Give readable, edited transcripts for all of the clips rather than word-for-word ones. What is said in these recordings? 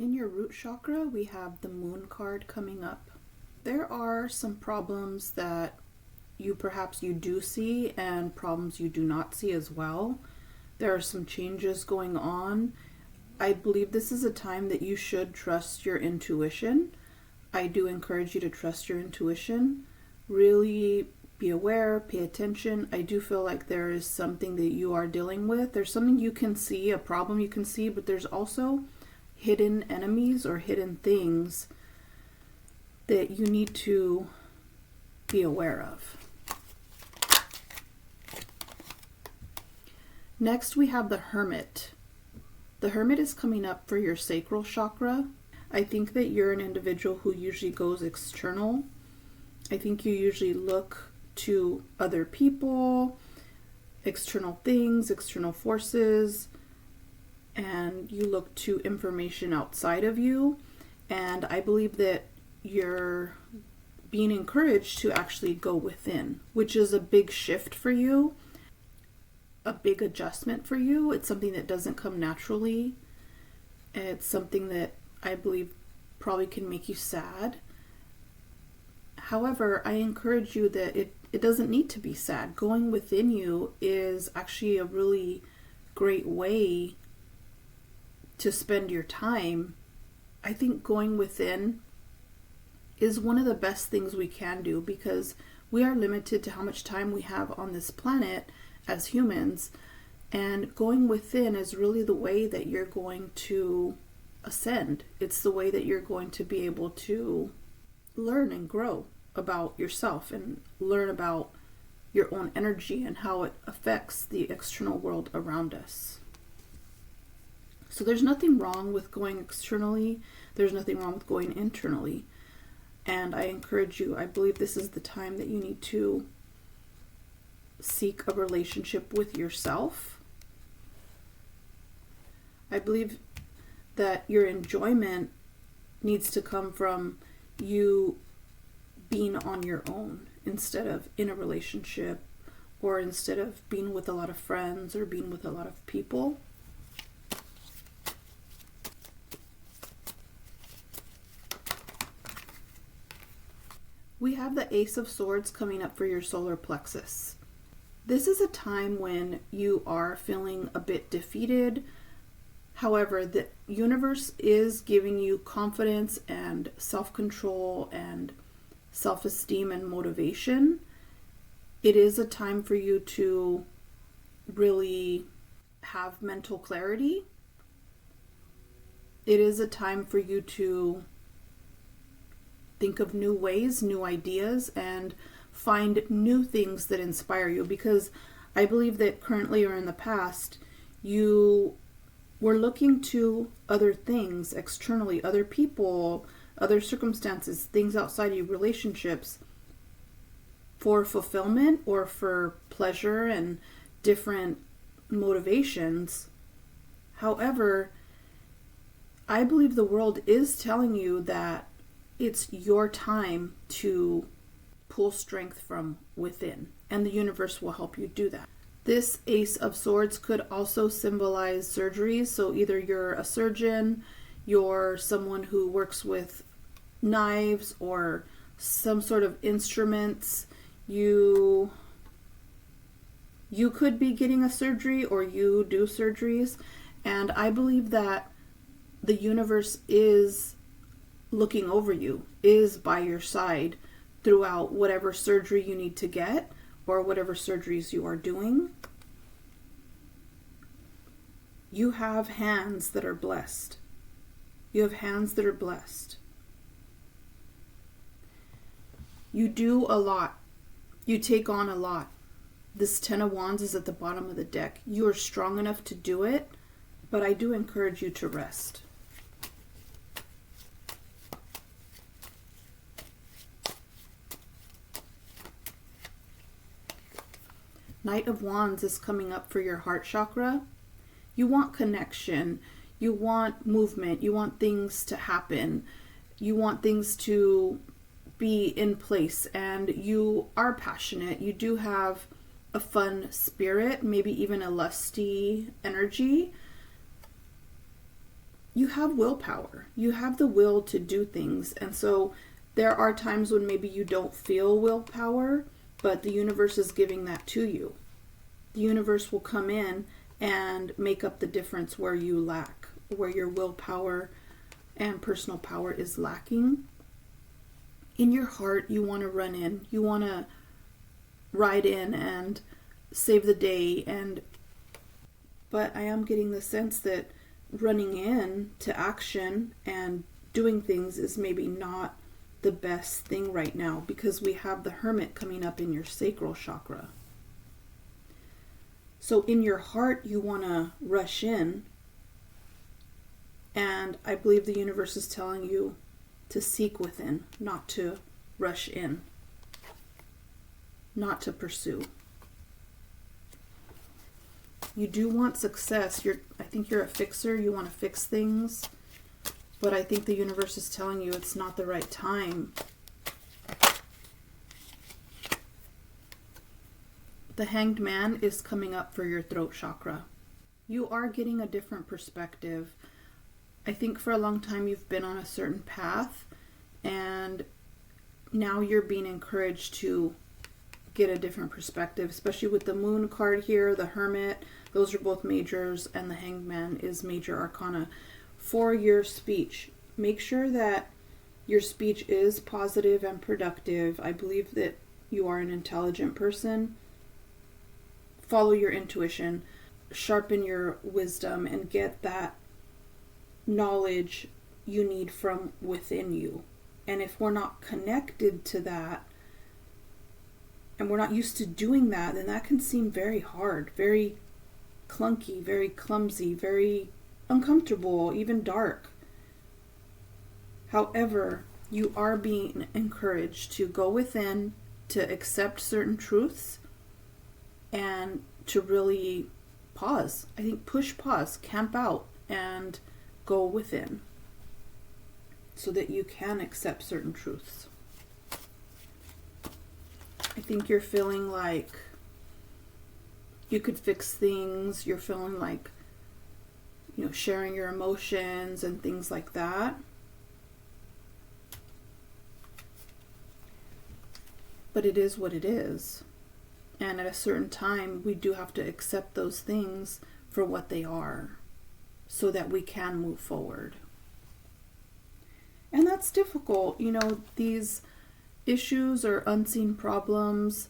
In your root chakra, we have the moon card coming up. There are some problems that perhaps you do see and problems you do not see as well. There are some changes going on. I believe this is a time that you should trust your intuition. I do encourage you to trust your intuition. Really be aware, pay attention. I do feel like there is something that you are dealing with. There's something you can see, a problem you can see, but there's also hidden enemies or hidden things that you need to be aware of. Next, we have the hermit. The hermit is coming up for your sacral chakra. I think that you're an individual who usually goes external. I think you usually look to other people, external things, external forces, and you look to information outside of you. And I believe that you're being encouraged to actually go within, which is a big shift for you, a big adjustment for you. It's something that doesn't come naturally. It's something that I believe probably can make you sad. However, I encourage you that it doesn't need to be sad. Going within you is actually a really great way to spend your time. I think going within is one of the best things we can do because we are limited to how much time we have on this planet as humans, and going within is really the way that you're going to ascend. It's the way that you're going to be able to learn and grow about yourself and learn about your own energy and how it affects the external world around us. So there's nothing wrong with going externally. There's nothing wrong with going internally. And I encourage you, I believe this is the time that you need to seek a relationship with yourself. I believe that your enjoyment needs to come from you being on your own instead of in a relationship or instead of being with a lot of friends or being with a lot of people. We have the Ace of Swords coming up for your solar plexus. This is a time when you are feeling a bit defeated. However, the universe is giving you confidence and self-control and self-esteem and motivation. It is a time for you to really have mental clarity. It is a time for you to think of new ways, new ideas, and find new things that inspire you, because I believe that currently or in the past, you were looking to other things externally, other people, other circumstances, things outside of you, relationships, for fulfillment or for pleasure and different motivations. However, I believe the world is telling you that it's your time to pull strength from within, and the universe will help you do that. This Ace of Swords could also symbolize surgeries. So either you're a surgeon, you're someone who works with knives or some sort of instruments. You could be getting a surgery or you do surgeries. And I believe that the universe is looking over you, is by your side throughout whatever surgery you need to get or whatever surgeries you are doing. You have hands that are blessed. You have hands that are blessed. You do a lot. You take on a lot. This Ten of Wands is at the bottom of the deck. You are strong enough to do it, but I do encourage you to rest. Knight of Wands is coming up for your heart chakra. You want connection. You want movement. You want things to happen. You want things to be in place. And you are passionate. You do have a fun spirit, maybe even a lusty energy. you have willpower. You have the will to do things. And so there are times when maybe you don't feel willpower, but the universe is giving that to you. The universe will come in and make up the difference where you lack, where your willpower and personal power is lacking. In your heart, you want to run in. You want to ride in and save the day. But I am getting the sense that running in to action and doing things is maybe not the best thing right now, because we have the hermit coming up in your sacral chakra. So in your heart, you want to rush in. And I believe the universe is telling you to seek within, not to rush in, not to pursue. You do want success. I think you're a fixer. You want to fix things. But I think the universe is telling you it's not the right time. The Hanged Man is coming up for your throat chakra. You are getting a different perspective. I think for a long time you've been on a certain path, and now you're being encouraged to get a different perspective, especially with the Moon card here, the Hermit. Those are both majors, and the Hanged Man is major arcana. For your speech, make sure that your speech is positive and productive. I believe that you are an intelligent person. Follow your intuition, sharpen your wisdom, and get that knowledge you need from within you. And if we're not connected to that, and we're not used to doing that, then that can seem very hard, very clunky, very clumsy, very uncomfortable, even dark. However, you are being encouraged to go within, to accept certain truths, and to really pause. I think push pause, camp out, and go within so that you can accept certain truths. I think you're feeling like you could fix things. You're feeling like, sharing your emotions and things like that. But it is what it is. And at a certain time, we do have to accept those things for what they are so that we can move forward. And that's difficult. These issues or unseen problems,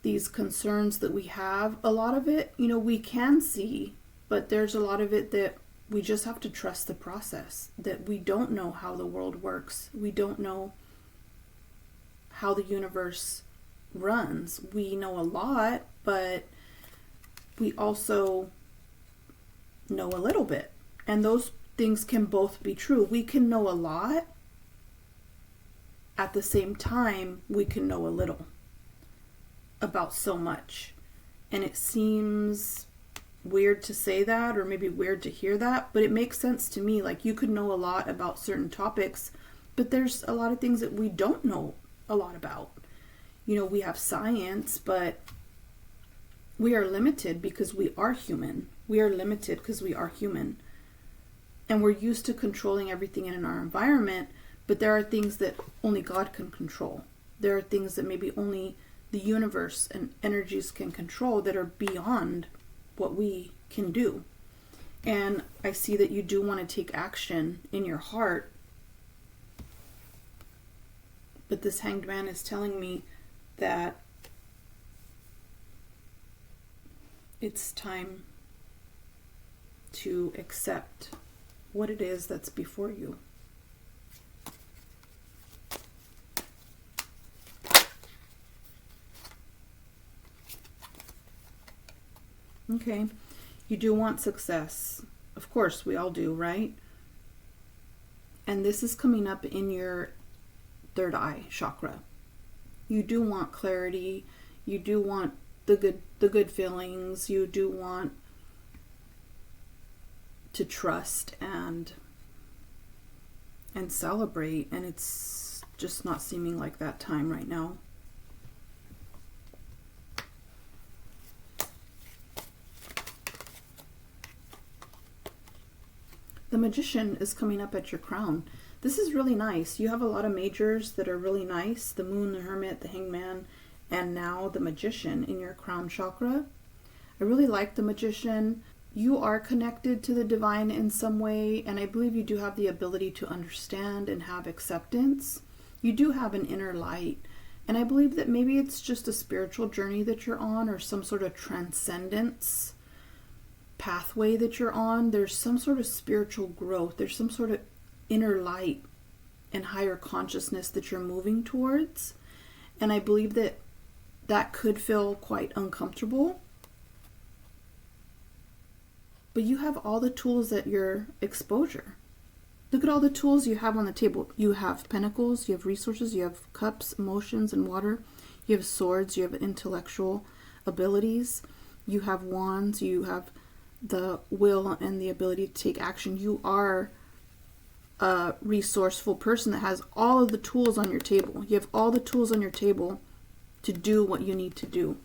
these concerns that we have, a lot of it, we can see, but there's a lot of it that we just have to trust the process, that we don't know how the world works. We don't know how the universe runs. We know a lot, but we also know a little bit. And those things can both be true. We can know a lot. At the same time, we can know a little about so much. And it seems weird to say that, or maybe weird to hear that, but it makes sense to me. Like, you could know a lot about certain topics, but there's a lot of things that we don't know a lot about. We have science, but we are limited because we are human. We are limited because we are human. And we're used to controlling everything in our environment, but there are things that only God can control. There are things that maybe only the universe and energies can control that are beyond what we can do. And I see that you do want to take action in your heart. But this Hanged Man is telling me that it's time to accept what it is that's before you. Okay, you do want success. Of course, we all do, right? And this is coming up in your third eye chakra. You do want clarity. You do want the good feelings. You do want to trust and celebrate, and it's just not seeming like that time right now. Magician is coming up at your crown. This is really nice. You have a lot of majors that are really nice. The Moon, the Hermit, the Hangman, and now the Magician in your crown chakra. I really like the Magician. You are connected to the divine in some way, and I believe you do have the ability to understand and have acceptance. You do have an inner light, and I believe that maybe it's just a spiritual journey that you're on, or some sort of transcendence pathway that you're on. There's some sort of spiritual growth. There's some sort of inner light and higher consciousness that you're moving towards. And I believe that that could feel quite uncomfortable. But you have all the tools at your exposure. Look at all the tools you have on the table. You have pentacles, you have resources, you have cups, emotions, and water. You have swords, you have intellectual abilities. You have wands, you have the will and the ability to take action. You are a resourceful person that has all of the tools on your table. You have all the tools on your table to do what you need to do.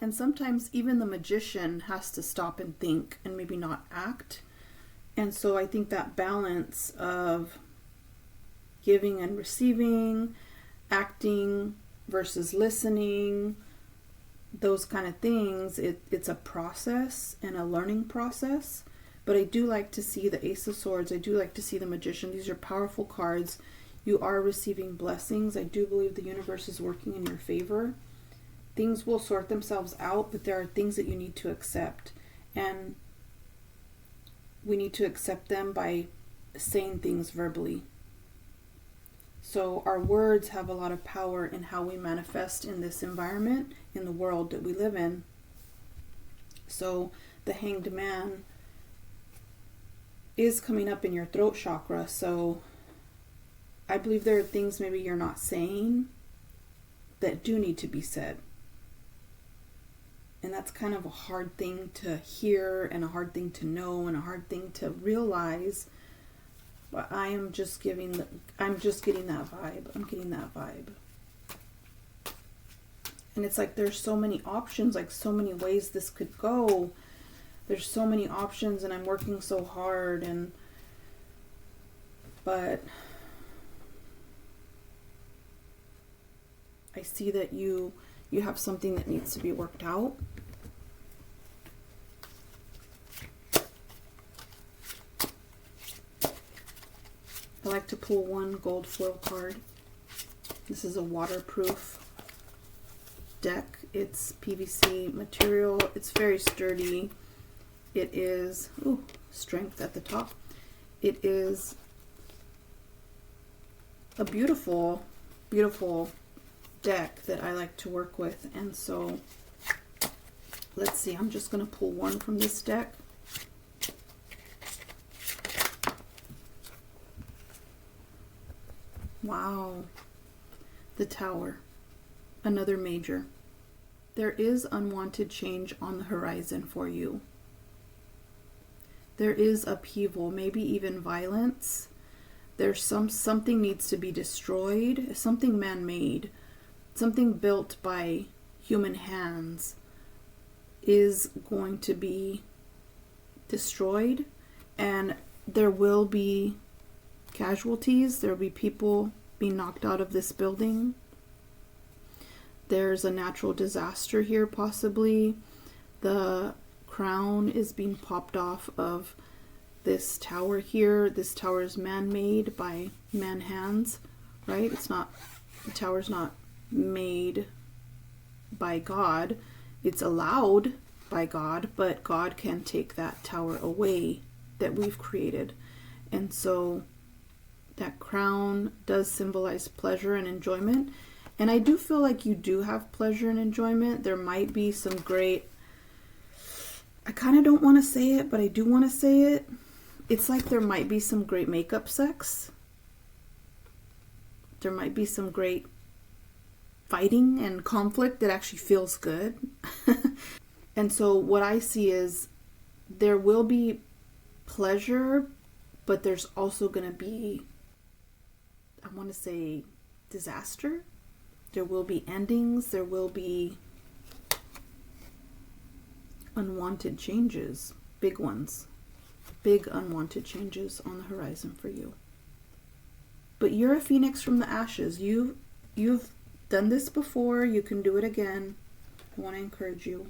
And sometimes even the Magician has to stop and think and maybe not act. And so I think that balance of giving and receiving, acting versus listening, those kind of things, it's a process and a learning process. But I do like to see the Ace of Swords. I do like to see the Magician. These are powerful cards. You are receiving blessings. I do believe the universe is working in your favor. Things will sort themselves out, but there are things that you need to accept. And we need to accept them by saying things verbally. So our words have a lot of power in how we manifest in this environment, in the world that we live in. So the Hanged Man is coming up in your throat chakra. So I believe there are things maybe you're not saying that do need to be said. And that's kind of a hard thing to hear and a hard thing to know and a hard thing to realize. But I'm just getting that vibe. I'm getting that vibe. And it's like there's so many options, like so many ways this could go. There's so many options and I'm working so hard, but I see that you have something that needs to be worked out. I like to pull one gold foil card. This is a waterproof deck. It's PVC material. It's very sturdy. It is, strength at the top. It is a beautiful, beautiful deck that I like to work with. And so, let's see, I'm just going to pull one from this deck. Wow. The Tower. Another major. There is unwanted change on the horizon for you. There is upheaval, maybe even violence. There's something needs to be destroyed, something man-made, something built by human hands is going to be destroyed, and there will be casualties. There will be people being knocked out of this building. There's a natural disaster here, possibly. The crown is being popped off of this tower here. This tower is man-made by man hands, right? The tower's not made by God. It's allowed by God, but God can take that tower away that we've created. And so that crown does symbolize pleasure and enjoyment. And I do feel like you do have pleasure and enjoyment. There might be some great, I kind of don't want to say it, but I do want to say it. It's like there might be some great makeup sex. There might be some great fighting and conflict that actually feels good. And so what I see is there will be pleasure, but there's also going to be, I want to say, disaster. There will be endings. There will be unwanted changes, big ones. big unwanted changes on the horizon for you. But you're a phoenix from the ashes. You've done this before. You can do it again. I want to encourage you.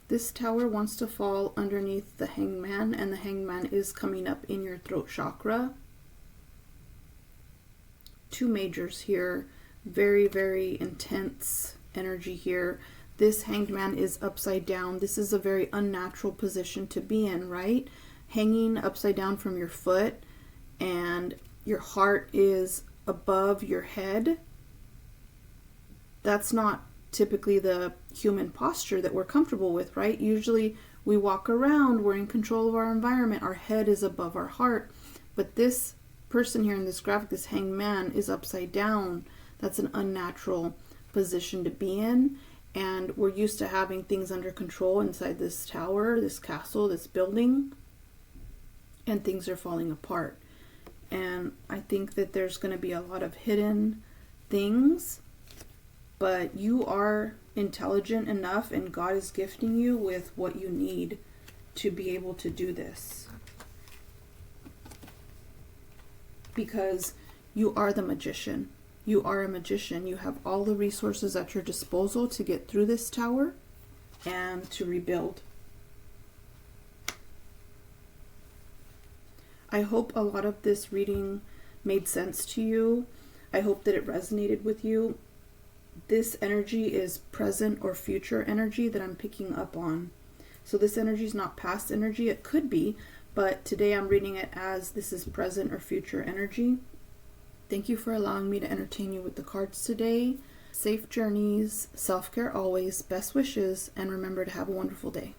This tower wants to fall underneath the hangman, and the hangman is coming up in your throat chakra. Two majors here. Very, very intense energy here. This hanged man is upside down. This is a very unnatural position to be in, right? Hanging upside down from your foot, and your heart is above your head. That's not typically the human posture that we're comfortable with, right? Usually we walk around, we're in control of our environment, our head is above our heart. But this person here in this graphic, this hanged man, is upside down. That's an unnatural position to be in. And we're used to having things under control inside this tower, this castle, this building. And things are falling apart. And I think that there's going to be a lot of hidden things. But you are intelligent enough, and God is gifting you with what you need to be able to do this. Because you are the magician. You are a magician. You have all the resources at your disposal to get through this tower and to rebuild. I hope a lot of this reading made sense to you. I hope that it resonated with you. This energy is present or future energy that I'm picking up on. So this energy is not past energy. It could be, but today I'm reading it as this is present or future energy. Thank you for allowing me to entertain you with the cards today. Safe journeys, self-care always, best wishes, and remember to have a wonderful day.